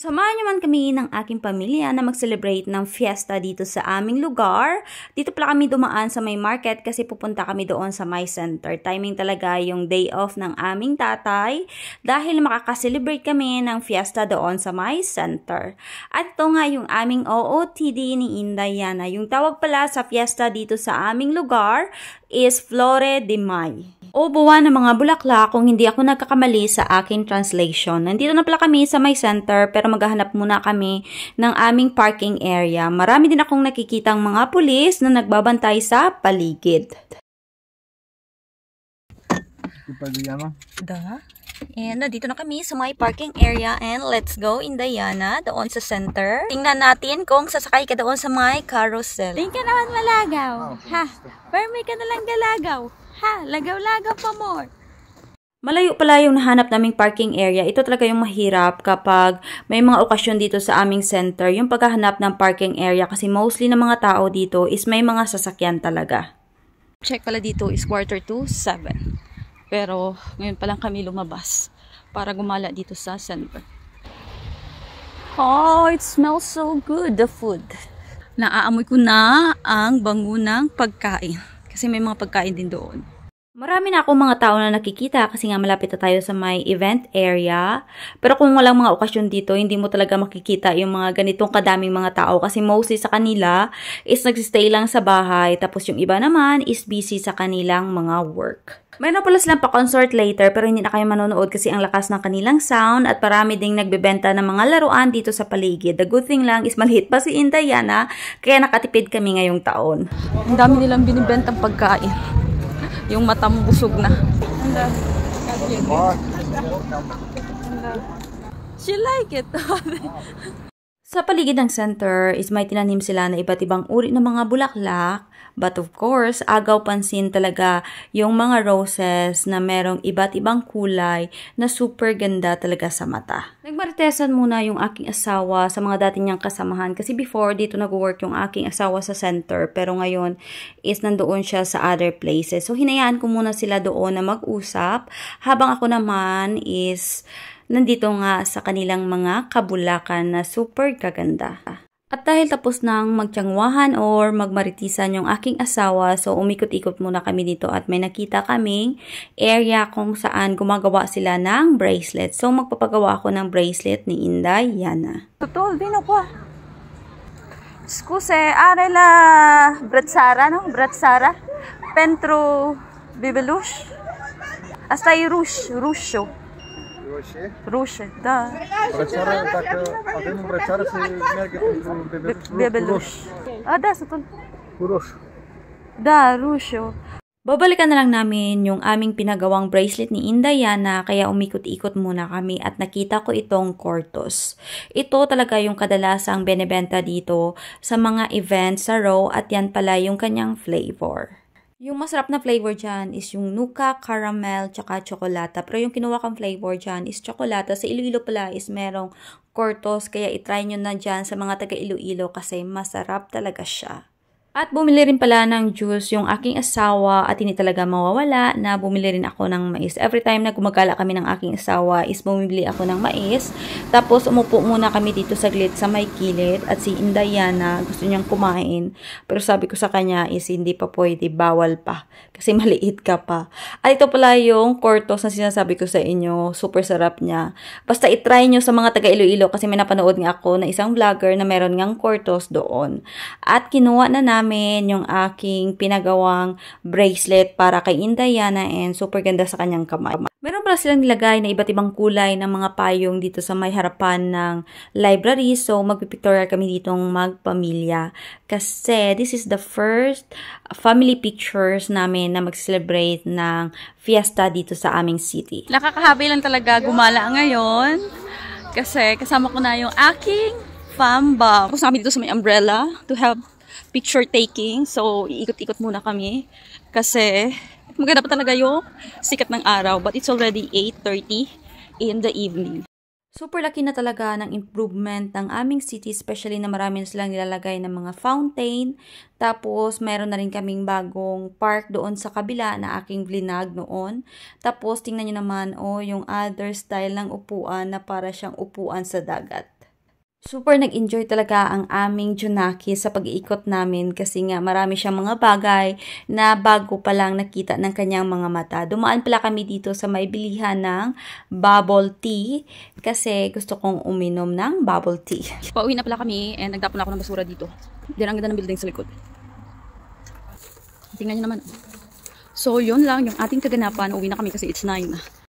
Samahan niyo man kami ng aking pamilya na mag-celebrate ng fiesta dito sa aming lugar. Dito pala kami dumaan sa may market kasi pupunta kami doon sa my center. Timing talaga yung day off ng aming tatay dahil makaka-celebrate kami ng fiesta doon sa my center. At ito nga yung aming OOTD ni Inday Yana. Yung tawag pala sa fiesta dito sa aming lugar is Flore de May. O buwan ng mga bulaklak kung hindi ako nagkakamali sa aking translation. Nandito na pala kami sa my center pero maghahanap muna kami ng aming parking area. Marami din akong nakikitang mga pulis na nagbabantay sa paligid. And dito na kami sa my parking area and let's go Indayana doon sa center. Tingnan natin kung sasakay ka doon sa my carousel. Tingin ka naman malagaw. Ha? Permi ka nalang galagaw. Ha? Lagaw-lagaw pa more. Malayo pala yung nahanap naming parking area. Ito talaga yung mahirap kapag may mga okasyon dito sa aming center. Yung paghahanap ng parking area kasi mostly ng mga tao dito is may mga sasakyan talaga. Check pala dito is 6:45. Pero ngayon pa lang kami lumabas para gumala dito sa center. Oh, it smells so good, the food. Naaamoy ko na ang bango ng pagkain. Kasi may mga pagkain din doon. Marami na akong mga tao na nakikita kasi nga malapit na tayo sa may event area. Pero kung walang mga okasyon dito, hindi mo talaga makikita yung mga ganitong kadaming mga tao. Kasi mostly sa kanila is nagsistay lang sa bahay. Tapos yung iba naman is busy sa kanilang mga work. Mayroon pala silang pa-concert later pero hindi na kayo manonood kasi ang lakas ng kanilang sound at parami ding nagbebenta ng mga laruan dito sa paligid. The good thing lang is maliit pa si Indayana kaya nakatipid kami ngayong taon. Ang dami nilang binibentang pagkain. Yung mata mo busog na. She like it. Sa paligid ng center is may tinanim sila na iba't ibang uri ng mga bulaklak. But of course, agaw pansin talaga yung mga roses na merong iba't ibang kulay na super ganda talaga sa mata. Nagmaritesan muna yung aking asawa sa mga dati niyang kasamahan kasi before dito nag-work yung aking asawa sa center pero ngayon is nandoon siya sa other places. So hinayaan ko muna sila doon na mag-usap habang ako naman is nandito nga sa kanilang mga kabulakan na super kaganda. At dahil tapos nang magtiyangwahan or magmaritisan yung aking asawa, so umikot-ikot muna kami dito at may nakita kaming area kung saan gumagawa sila ng bracelet. So magpapagawa ako ng bracelet ni Inday Yana. Tutol, vino ko. Scuse, are la bratsara, no? Bratsara. Pentru bibelush. Asta e rusho. Rușe, da. Brățară, dacă avem în brățară, se meargă pentru bebeluș. Da, satul. Cu roșu. Da, rușo. Babalikan na lang namin yung aming pinagawang bracelet ni Indayana kaya umikot-ikot muna kami at nakita ko itong Cortos. Ito talaga yung kadalasang benebenta dito sa mga events sa Row at yan pala yung kanyang flavor. Yung masarap na flavor dyan is yung nuka, caramel, tsaka tsokolata. Pero yung kinuha kong flavor dyan is tsokolata. Sa Iloilo pala is merong Cortos. Kaya itry nyo na dyan sa mga taga Iloilo kasi masarap talaga siya. At bumili rin pala ng juice yung aking asawa at hindi talaga mawawala na bumili rin ako ng mais. Every time na gumagala kami ng aking asawa is bumili ako ng mais. Tapos umupo muna kami dito saglit sa may kilid at si Indayana gusto niyang kumain. Pero sabi ko sa kanya is hindi pa pwede, bawal pa. Kasi maliit ka pa. At ito pala yung Cortos na sinasabi ko sa inyo. Super sarap niya. Basta itry nyo sa mga taga Iloilo kasi may napanood nga ako na isang vlogger na meron ngang Cortos doon. At kinuha na namin yung aking pinagawang bracelet para kay Indayana and super ganda sa kanyang kamay. Meron pala silang nilagay na iba't ibang kulay ng mga payong dito sa may harapan ng library. So, magpipictorial kami ditong magpamilya. Kasi this is the first family pictures namin na mag-celebrate ng fiesta dito sa aming city. Nakakahabi lang talaga gumala ngayon. Kasi kasama ko na yung aking famba. Tapos kami dito sa may umbrella to have picture taking. So, iikot-ikot muna kami. Kasi maganda pa talaga yung sikat ng araw. But it's already 8:30 in the evening. Super laki na talaga ng improvement ng aming city, especially na marami na silang nilalagay ng mga fountain. Tapos, meron na rin kaming bagong park doon sa kabila na aking vlinag noon. Tapos, tingnan nyo naman, yung other style ng upuan na para siyang upuan sa dagat. Super nag-enjoy talaga ang aming Junaki sa pag-iikot namin kasi nga marami siyang mga bagay na bago pa lang nakita ng kanyang mga mata. Dumaan pala kami dito sa may bilihan ng bubble tea kasi gusto kong uminom ng bubble tea. Pauwi na pala kami and nagtapon ako ng basura dito. Diyan ang ganda ng building sa likod. Tingnan nyo naman. So, yun lang yung ating kaganapan. Uwi na kami kasi it's 9.